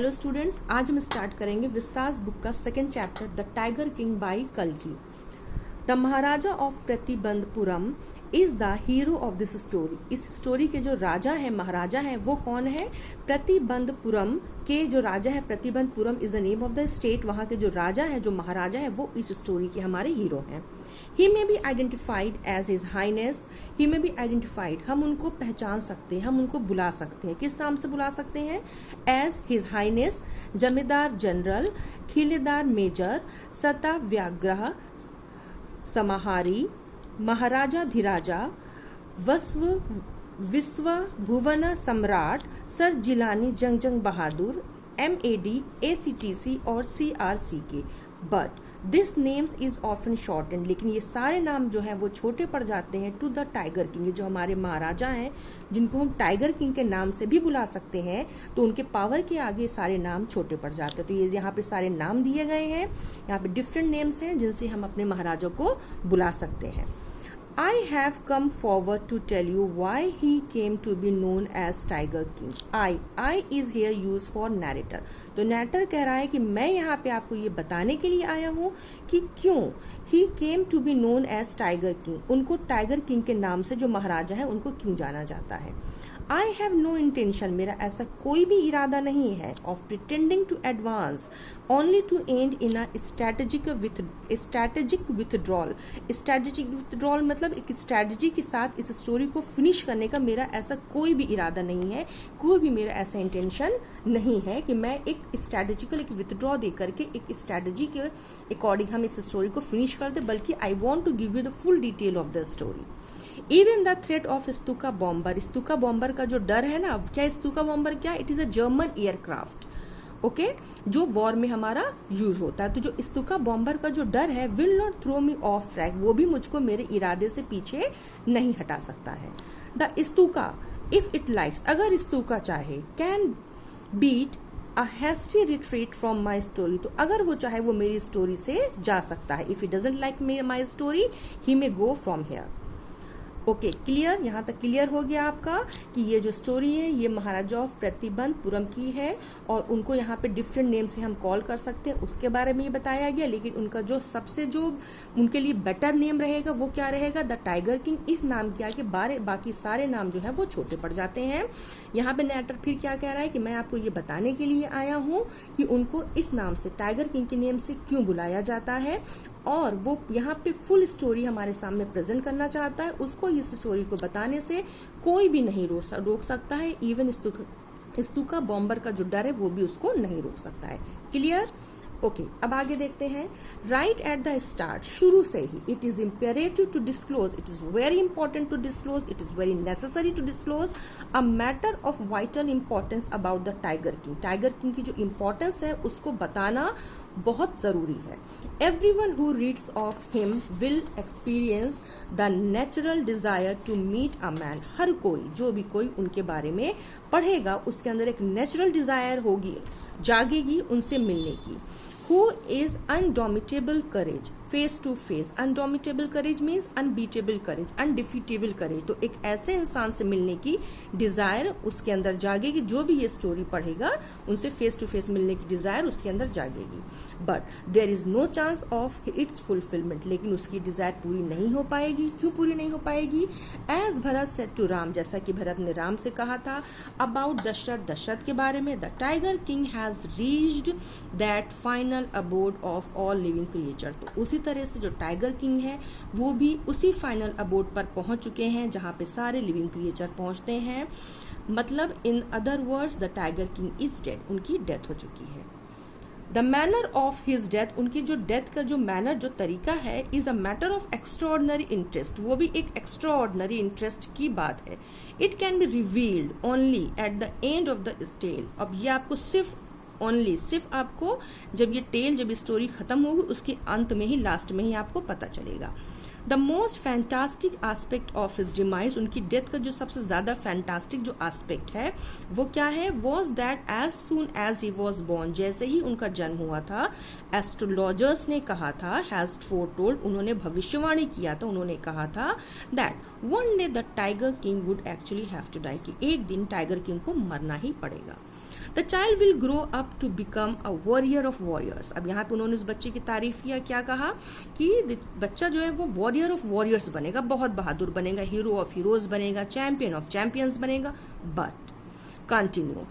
Hello students, आज हम start करेंगे विस्तास बुक का second chapter the tiger king by कल्की। The Maharaja of Pratibandhapuram is the hero of this story. इस story के जो राजा है, महाराजा है, वो कौन है? प्रतिबंधपुरम के जो राजा है, Pratibandapuram is the name of the state. वहां के जो राजा है, जो महाराजा है, वो इस स्टोरी के हमारे हीरो हैं। He may be identified as his highness. He may be identified, हम उनको पहचान सकते हैं, हम उनको बुला सकते हैं। किस नाम से बुला सकते हैं? एज हिज हाइनेस, जमींदार जनरल, खिलेदार मेजर, सता व्याग्रह समाहारी, महाराजा धीराजा, विश्व भुवन सम्राट, सर जिलानी जंग बहादुर, MAD, ACTC और CRCK। But this names is often shortened, लेकिन ये सारे नाम जो है वो छोटे पड़ जाते हैं टू द टाइगर किंग। जो हमारे महाराजा हैं, जिनको हम टाइगर किंग के नाम से भी बुला सकते हैं, तो उनके पावर के आगे सारे नाम छोटे पड़ जाते हैं। तो ये यहाँ पे सारे नाम दिए गए हैं, यहाँ पे डिफरेंट नेम्स हैं जिनसे हम अपने महाराजा को बुला सकते हैं। I have come forward to tell you why he came to be known as Tiger King. I is here used for narrator. तो narrator कह रहा है कि मैं यहाँ पे आपको ये बताने के लिए आया हूँ कि क्यों he came to be known as Tiger King. उनको टाइगर किंग के नाम से जो महाराजा है उनको क्यों जाना जाता है। I have no intention, मेरा ऐसा कोई भी इरादा नहीं है, of pretending to advance, only to end in a strategic withdrawal. Strategic withdrawal मतलब एक स्ट्रेटजी के साथ इस स्टोरी को फिनिश करने का मेरा ऐसा कोई भी इरादा नहीं है, कोई भी मेरा ऐसा इंटेंशन नहीं है कि मैं एक स्ट्रेटेजिकल एक विथड्रॉ दे करके एक स्ट्रेटजी के अकॉर्डिंग हम इस स्टोरी को फिनिश कर दे, बल्कि I want to give you the full detail of the story. Even the threat of Stuka bomber, Stuka bomber का जो डर है ना, क्या स्तूका बॉम्बर क्या? It is a German aircraft, okay, जो वॉर में हमारा यूज होता है। तो जो स्तूका बॉम्बर का जो डर है, will not throw me off track, वो भी मुझको मेरे इरादे से पीछे नहीं हटा सकता है। The Stuka if it likes, अगर स्तूका चाहे, can beat a hasty retreat from my story, तो अगर वो चाहे वो मेरी स्टोरी से जा सकता है। If it doesn't like my story, he may go from here. Okay, clear? यहाँ तक क्लियर हो गया आपका कि ये जो स्टोरी है ये महाराजा ऑफ प्रतिबंधपुरम की है और उनको यहाँ पे डिफरेंट नेम से हम कॉल कर सकते हैं, उसके बारे में ये बताया गया। लेकिन उनका जो सबसे जो उनके लिए बेटर नेम रहेगा वो क्या रहेगा? The tiger king. इस नाम के आगे बाकी सारे नाम जो है वो छोटे पड़ जाते हैं। यहाँ पे नैरेटर फिर क्या कह रहा है कि मैं आपको ये बताने के लिए आया हूँ कि उनको इस नाम से, टाइगर किंग के नेम से क्यों बुलाया जाता है, और वो यहाँ पे फुल स्टोरी हमारे सामने प्रेजेंट करना चाहता है। उसको इस स्टोरी को बताने से कोई भी नहीं रोक सकता है, इवन स्तूका बॉम्बर का जो डर है वो भी उसको नहीं रोक सकता है। क्लियर? ओके, अब आगे देखते हैं। राइट एट द स्टार्ट, शुरू से ही, it is imperative to disclose, it is very important to disclose, it is very necessary to disclose a matter of vital importance about the tiger king. Tiger king की जो importance है उसको बताना बहुत जरूरी है। Everyone who reads of him will experience the natural desire to meet a man. हर कोई, जो भी कोई उनके बारे में पढ़ेगा, उसके अंदर एक नेचुरल डिजायर होगी, जागेगी उनसे मिलने की। Who is undomitable courage, face to face. Undomitable courage means unbeatable courage, undefeatable courage. तो एक ऐसे इंसान से मिलने की डिजायर उसके अंदर जागेगी। जो भी ये स्टोरी पढ़ेगा उनसे फेस टू फेस मिलने की डिजायर उसके अंदर जागेगी। But there is no chance of its fulfilment, लेकिन उसकी डिजायर पूरी नहीं हो पाएगी। क्यों पूरी नहीं हो पाएगी? As Bharat said to Ram, जैसा कि भरत ने राम से कहा था अबाउट दशरथ, दशरथ के बारे में, the tiger king has reached that final abode of all living creature. तो उसी तरह से जो टाइगर किंग है वो भी उसी फाइनल अबोर्ड पर पहुंच चुके हैं जहां पे सारे लिविंग क्रिएचर पहुंचते हैं। मतलब in other words the tiger king is dead, उनकी डेथ हो चुकी है। The manner of his death, उनकी जो डेथ का जो मैनर, जो तरीका है, is a matter of extraordinary interest, वो भी एक एक्स्ट्राऑर्डिनरी इंटरेस्ट की बात है। It can be revealed only at the end of the tale. अब ये आपको सिर्फ आपको जब ये स्टोरी खत्म होगी उसके अंत में ही, लास्ट में ही आपको पता चलेगा। The most fantastic aspect of his demise, उनकी डेथ का जो सबसे ज्यादा फैंटास्टिक जो एस्पेक्ट है वो क्या है? Was that as soon as he was born, जैसे ही उनका जन्म हुआ था, एस्ट्रोलॉजर्स ने कहा था, हैज फोरटोल्ड, उन्होंने भविष्यवाणी किया था, उन्होंने कहा था that one day the tiger king would actually have to die, कि एक दिन टाइगर किंग को मरना ही पड़ेगा। The child will grow up to become a warrior of warriors. अब यहाँ पे उन्होंने उस बच्चे की तारीफ किया, क्या कहा कि बच्चा जो है वो वॉरियर ऑफ वॉरियर्स बनेगा, बहुत बहादुर बनेगा, हीरो ऑफ हीरोज बनेगा, चैंपियन ऑफ चैंपियंस बनेगा। But continue,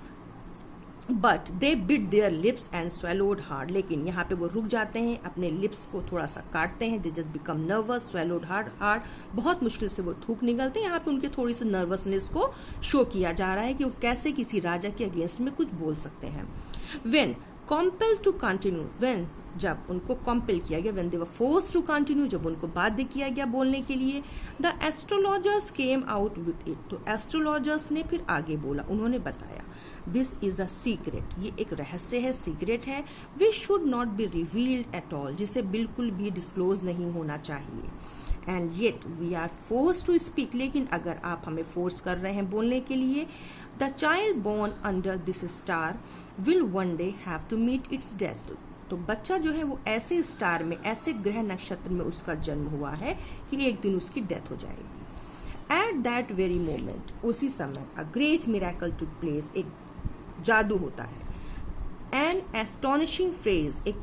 but they bit there lips and swallowed hard. लेकिन यहाँ पे वो रुक जाते हैं, अपने लिप्स को थोड़ा सा काटते हैं। They just become nervous, swallowed hard, बहुत मुश्किल से वो थूक निकलते हैं। यहाँ पे उनके थोड़ी सी नर्वसनेस को शो किया जा रहा है कि वो कैसे किसी राजा के अगेंस्ट में कुछ बोल सकते हैं। When compel to continue, when जब उनको कॉम्पेल किया गया, when they were force to continue, जब उनको बाध्य किया गया बोलने के लिए, the astrologers came out with it. तो एस्ट्रोलॉजर्स ने फिर आगे बोला, उन्होंने बताया, दिस इज अ सीक्रेट, ये एक रहस्य है, सीक्रेट है, which should not be revealed at all, जिसे बिल्कुल भी डिस्क्लोज नहीं होना चाहिए। And yet we are force to speak, लेकिन अगर आप हमें फोर्स कर रहे हैं बोलने के लिए, the child born under this star will one day have to meet its death. तो बच्चा जो है वो ऐसे स्टार में, ऐसे ग्रह नक्षत्र में उसका जन्म हुआ है कि एक दिन उसकी डेथ हो जाएगी। एट दैट वेरी मोमेंट, उसी समय, a great miracle took place, एक जादू होता है। एन एस्टोनिशिंग फ्रेज, एक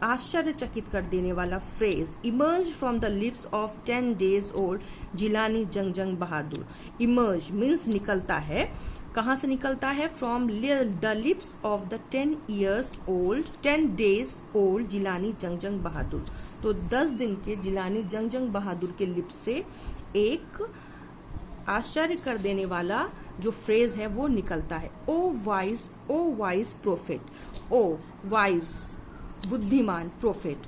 आश्चर्यचकित कर देने वाला phrase, emerge from the lips of 10 days old Jilani Jungjung Bahadur. Emerge means निकलता है, कहां से निकलता है? From the lips of the 10 days old Jilani Jungjung Bahadur. तो 10 दिन के जिलानी जंगजंग बहादुर के लिप्स से एक आश्चर्य कर देने वाला जो फ्रेज है वो निकलता है। O wise prophet, O wise बुद्धिमान prophet,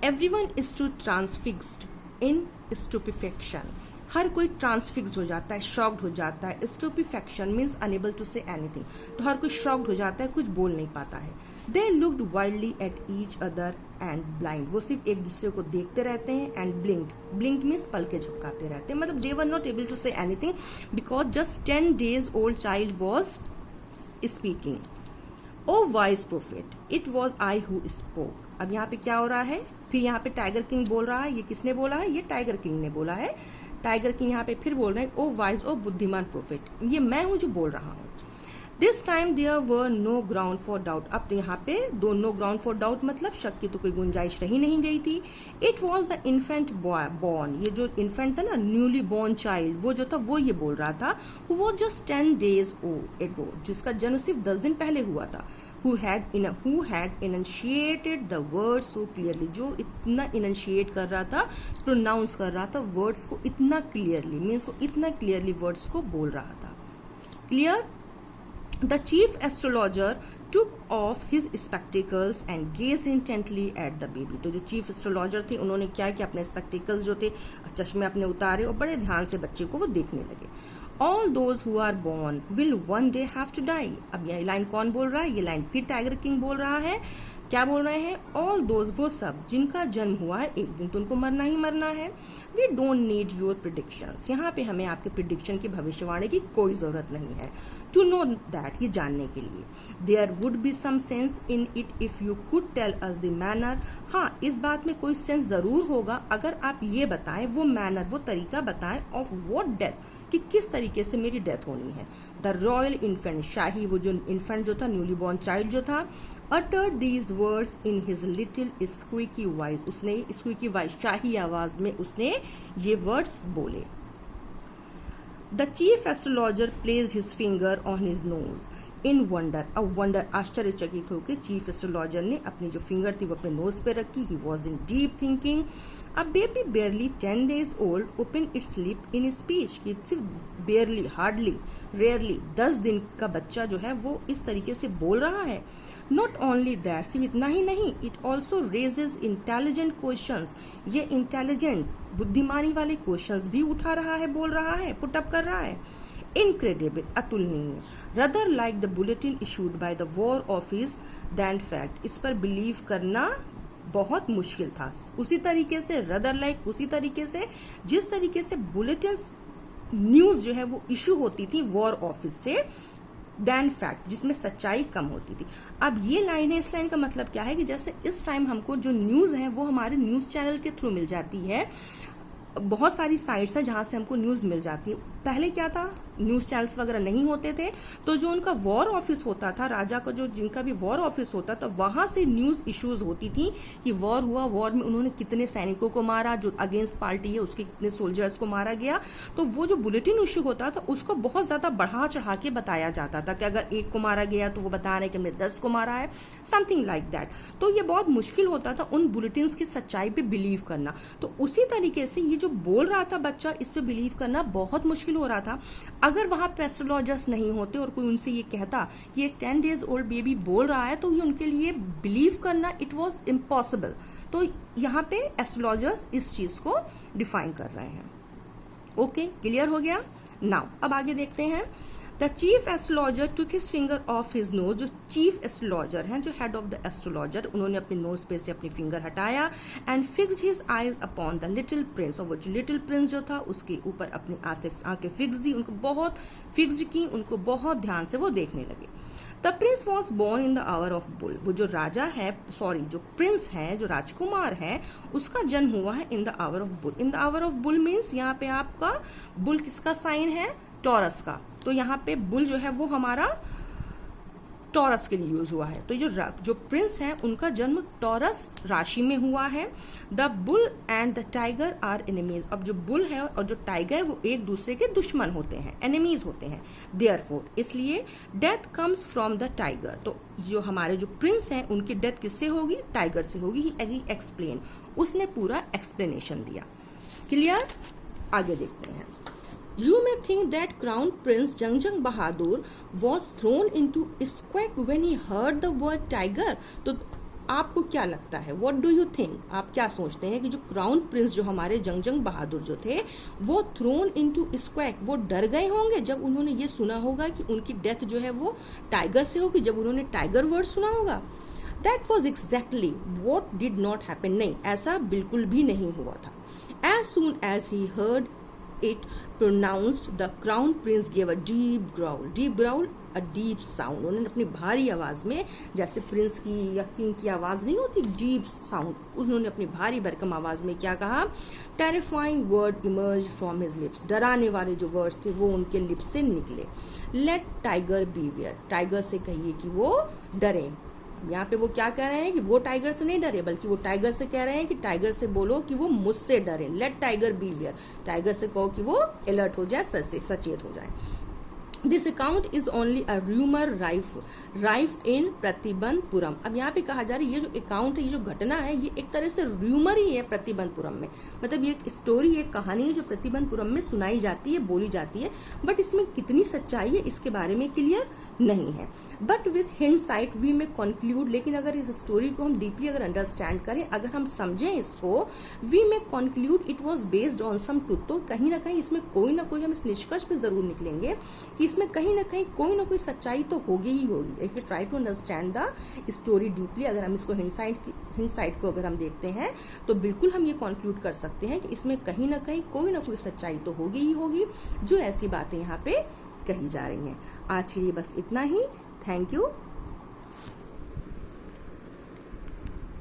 everyone is too transfixed in stupefaction. हर कोई ट्रांसफिक्स्ड हो जाता है, शॉक्ड हो जाता है। Stupefaction means unable to say anything, तो हर कोई शॉक्ड हो जाता है, कुछ बोल नहीं पाता है। They looked wildly at each other and blind, वो सिर्फ एक दूसरे को देखते रहते हैं। एंड ब्लिंक्ड मीन्स पलके झपकाते रहते हैं, मतलब they were not able to say anything because just 10 days old child was speaking. O wise prophet, it was I who spoke. अब यहाँ पे क्या हो रहा है? फिर यहाँ पे टाइगर किंग बोल रहा है। ये किसने बोला है? ये टाइगर किंग ने बोला है। टाइगर किंग यहाँ पे फिर बोल रहे हैं, ओ वाइज, ओ बुद्धिमान प्रोफेट, ये मैं हूं जो बोल रहा हूं। This time there were no ground for doubt. अब तो यहाँ पे नो ग्राउंड फॉर डाउट मतलब शक की तो कोई गुंजाइश रही नहीं गई थी। It was the infant born, ये जो इन्फेंट था ना, न्यूली बॉर्न चाइल्ड, वो जो था वो ये बोल रहा था, वो जस्ट 10 days एगो, जिसका जन्म सिर्फ 10 दिन पहले हुआ था। who had enunciated the words so clearly, जो इतना enunciate कर रहा था, प्रोनाउंस कर रहा था वर्ड्स को इतना क्लियरली, मीन्स वो इतना क्लियरली वर्ड्स को बोल रहा था। Clear? The chief astrologer took off his spectacles and gazed intently at the baby। तो जो चीफ एस्ट्रोलॉजर थे उन्होंने क्या किया, अपने स्पेक्टिकल्स जो थे, चश्मे अपने उतारे और बड़े ध्यान से बच्चे को वो देखने लगे। All those who are born will one day have to die। अब यह लाइन कौन बोल रहा है? ये लाइन फिर टाइगर किंग बोल रहा है। क्या बोल रहे हैं? ऑल दोज, वो सब जिनका जन्म हुआ है एक दिन तो उनको मरना ही मरना है। We don't need your predictions, यहाँ पे हमें आपके प्रिडिक्शन की भविष्यवाणी की कोई जरूरत नहीं है। टू नो दैट, ये जानने के लिए। There would be some sense in it if you could tell us the manner. हाँ, इस बात में कोई सेंस जरूर होगा अगर आप ये बताएं, वो मैनर, वो तरीका बताएं, ऑफ व्हाट डेथ, कि किस तरीके से मेरी डेथ होनी है। द रॉयल इन्फेंट, शाही वो जो इन्फेंट जो था, न्यूली बॉर्न चाइल्ड जो था, uttered these words in his little squeaky voice, उसने squeaky voice, शाही आवाज में उसने ये वर्ड्स बोले। The chief astrologer placed his finger on his nose in wonder। अब वंडर, आश्चर्यचकित होकर चीफ एस्ट्रोलॉजर ने अपनी जो फिंगर थी वो अपने नोज पे रखी। He was in deep thinking। A baby barely 10 days old opened its lip in speech। कि सिर्फ barely, hardly, rarely 10 दिन का बच्चा जो है वो इस तरीके से बोल रहा है। नॉट ओनली दैट, सिर्फ इतना ही नहीं, it also raises intelligent questions. ये इंटेलिजेंट, बुद्धिमानी वाले क्वेश्चंस भी उठा रहा है, बोल रहा है, पुटअप कर रहा है। इनक्रेडिबल, अतुलनीय। Rather like the bulletin issued by the war office than fact, इस पर बिलीव करना बहुत मुश्किल था। उसी तरीके से रदर लाइक, उसी तरीके से जिस तरीके से बुलेटिन न्यूज जो है वो इशू होती थी वॉर ऑफिस से, देन फैक्ट, जिसमें सच्चाई कम होती थी। अब ये लाइन है, इस लाइन का मतलब क्या है कि जैसे इस टाइम हमको जो न्यूज है वो हमारे न्यूज चैनल के थ्रू मिल जाती है, बहुत सारी साइट्स हैं जहां से हमको न्यूज मिल जाती है। पहले क्या था, न्यूज चैनल्स वगैरह नहीं होते थे, तो जो उनका वॉर ऑफिस होता था, राजा का जो जिनका भी वॉर ऑफिस होता था, वहां से न्यूज इश्यूज होती थी कि वॉर हुआ, वॉर में उन्होंने कितने सैनिकों को मारा, जो अगेंस्ट पार्टी है उसके कितने सोल्जर्स को मारा गया। तो वो जो बुलेटिन इश्यू होता था उसको बहुत ज्यादा बढ़ा चढ़ा के बताया जाता था कि अगर एक को मारा गया तो वो बता रहे कि हमने 10 को मारा है, समथिंग लाइक दैट। तो ये बहुत मुश्किल होता था उन बुलेटिन की सच्चाई पे बिलीव करना। तो उसी तरीके से ये जो बोल रहा था बच्चा, इस पे बिलीव करना बहुत मुश्किल हो रहा था। अगर वहां पे एस्ट्रोलॉजर्स नहीं होते और कोई उनसे ये कहता कि एक 10 डेज ओल्ड बेबी बोल रहा है, तो ये उनके लिए बिलीव करना इट वॉज इम्पॉसिबल। तो यहाँ पे एस्ट्रोलॉजर्स इस चीज को डिफाइन कर रहे हैं। ओके, क्लियर हो गया। नाउ अब आगे देखते हैं। The chief astrologer took his finger of his nose. जो चीफ एस्ट्रोलॉजर हैं, जो हेड ऑफ द एस्ट्रोलॉजर, उन्होंने अपने नोज पे से अपनी फिंगर हटाया and fixed his eyes upon the little Prince. और वो जो लिटिल प्रिंस जो था उसके ऊपर अपनी आंखें फिक्स दी, उनको बहुत फिक्स्ड की, उनको बहुत ध्यान से वो देखने लगे। The prince was born in the hour of bull. वो जो राजा है, सॉरी जो प्रिंस है, जो राजकुमार है, उसका जन्म हुआ है इन the hour of bull. In the hour of bull means यहाँ पे आपका बुल किसका साइन है, टॉरस का। तो यहाँ पे बुल जो है वो हमारा टॉरस के लिए यूज हुआ है। तो जो प्रिंस हैं उनका जन्म टॉरस राशि में हुआ है। The bull and the tiger are enemies. अब जो बुल है और जो टाइगर वो एक दूसरे के दुश्मन होते हैं, एनिमीज होते हैं। देयरफॉर, इसलिए death comes from the tiger. तो जो हमारे जो प्रिंस हैं उनकी डेथ किससे होगी, टाइगर से होगी। ही एक्सप्लेन, उसने पूरा एक्सप्लेनेशन दिया। क्लियर, आगे देखते हैं। You may think that Crown Prince Jangjang Bahadur was thrown into quake when he heard the word tiger. तो आपको क्या लगता है, What do you think? आप क्या सोचते हैं कि जो क्राउन प्रिंस जो हमारे जंगजंग बहादुर जो थे, वो थ्रोन इनटू स्क्वैक, वो डर गए होंगे जब उन्होंने ये सुना होगा कि उनकी डेथ जो है वो टाइगर से होगी, जब उन्होंने टाइगर वर्ड सुना होगा। That was exactly what did not happen. नहीं, ऐसा बिल्कुल भी नहीं हुआ था। As soon as he heard it pronounced, the crown prince gave a deep growl. Deep growl, a deep sound. उन्होंने अपनी भारी आवाज में, जैसे प्रिंस की या किंग की आवाज नहीं होती, डीप साउंड, उन्होंने अपनी भारी भरकम आवाज में क्या कहा, terrifying word emerge from his lips. डराने वाले जो वर्ड्स थे वो उनके लिप्स से निकले। Late tiger बीवियर। टाइगर से कहिए कि वो डरे। यहाँ पे वो क्या कह रहे हैं कि वो टाइगर से नहीं डरे, बल्कि वो टाइगर से कह रहे हैं कि टाइगर से बोलो कि वो मुझसे डरे। लेट टाइगर बीवियर, टाइगर से कहो कि वो अलर्ट हो जाए, सचेत हो जाए। This account is only a rumour rife in Pratibandhapuram. अब यहाँ पे कहा जा रहा है ये जो अकाउंट है, ये जो घटना है, ये एक तरह से रूमर ही है प्रतिबंधपुरम में। मतलब ये एक स्टोरी, एक कहानी है जो प्रतिबंधपुरम में सुनाई जाती है, बोली जाती है, बट इसमें कितनी सच्चाई है इसके बारे में क्लियर नहीं है। But with हिंडसाइट we may conclude, लेकिन अगर इस स्टोरी को हम डीपली अगर अंडरस्टैंड करें, अगर हम समझें इसको, we may conclude it was based on some truth. तो कहीं ना कहीं इसमें कोई ना कोई, हम इस निष्कर्ष पे जरूर निकलेंगे कि इसमें कहीं ना कहीं कोई ना कोई सच्चाई तो होगी ही होगी। If you try to understand the story deeply, अगर हम इसको हिंडसाइट को अगर हम देखते हैं, तो बिल्कुल हम ये कंक्लूड कर सकते हैं कि इसमें कहीं ना कहीं कोई ना कोई सच्चाई तो होगी ही होगी, जो ऐसी बातें यहाँ पे कही जा रही हैं। आज के लिए बस इतना ही। Thank you.